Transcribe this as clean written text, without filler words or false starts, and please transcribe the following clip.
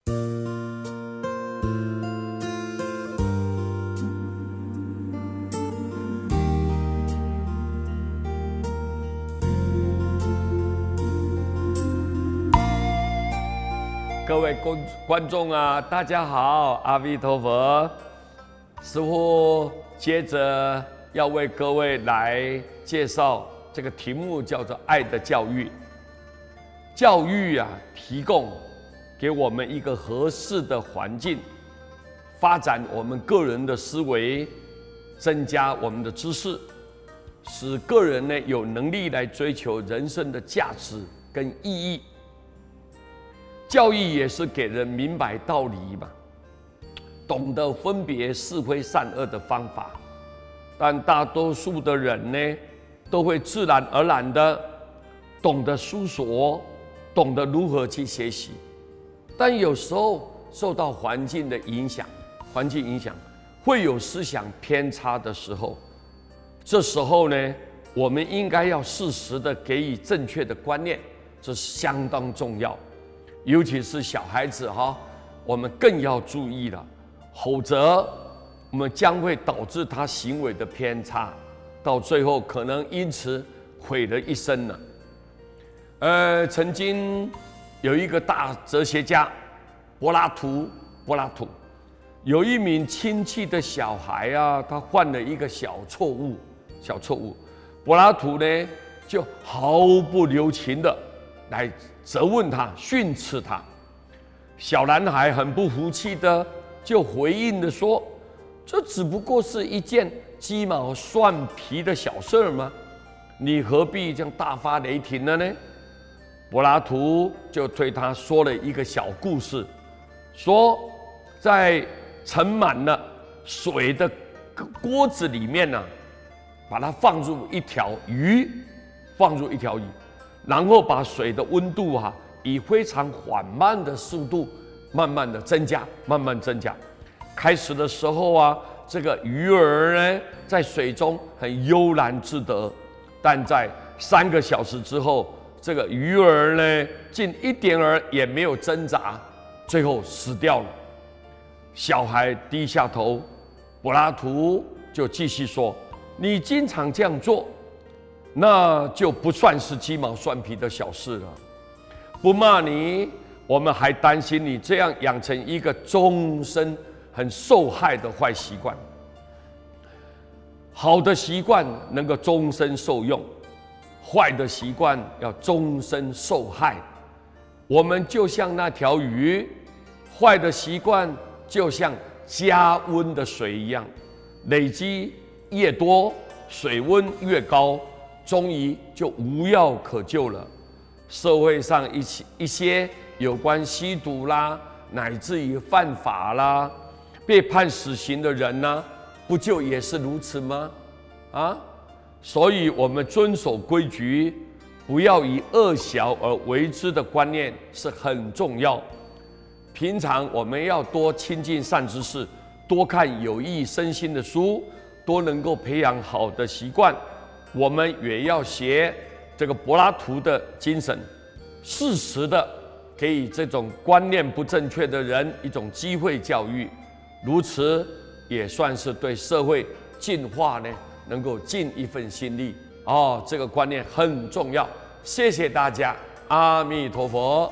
各位观众啊，大家好，阿弥陀佛。师父接着要为各位来介绍这个题目，叫做“爱的教育”。教育啊，提供给我们一个合适的环境，发展我们个人的思维，增加我们的知识，使个人呢有能力来追求人生的价值跟意义。教育也是给人明白道理嘛，懂得分别是非善恶的方法。但大多数的人呢，都会自然而然的懂得思索，懂得如何去学习。但有时候受到环境影响会有思想偏差的时候。这时候呢，我们应该要适时的给予正确的观念，这是相当重要。尤其是小孩子哈，我们更要注意了，否则我们将会导致他行为的偏差，到最后可能因此毁了一生了。曾经有一个大哲学家柏拉图，有一名亲戚的小孩啊，他犯了一个小错误，柏拉图呢就毫不留情的来责问他，训斥他。小男孩很不服气的就回应的说：“这只不过是一件鸡毛蒜皮的小事吗？你何必这样大发雷霆了呢？”柏拉图就对他说了一个小故事，说在盛满了水的锅子里面呢，把它放入一条鱼，然后把水的温度以非常缓慢的速度慢慢增加。开始的时候这个鱼儿呢在水中很悠然自得，但在3个小时之后，这个鱼儿呢竟一点儿也没有挣扎，最后死掉了。小孩低下头，柏拉图就继续说：“你经常这样做，那就不算是鸡毛蒜皮的小事了。不骂你，我们还担心你这样养成一个终身很受害的坏习惯。好的习惯能够终身受用，坏的习惯要终身受害。我们就像那条鱼，坏的习惯就像加温的水一样，累积越多，水温越高，终于就无药可救了。社会上一些有关吸毒啦，乃至于犯法啦，被判死刑的人呢，不就也是如此吗？所以我们遵守规矩，不要以恶小而为之的观念是很重要。平常我们要多亲近善知识，多看有益身心的书，多能够培养好的习惯。我们也要学这个柏拉图的精神，适时的给予这种观念不正确的人一种机会教育，如此也算是对社会进化呢能够尽一份心力。这个观念很重要。谢谢大家，阿弥陀佛。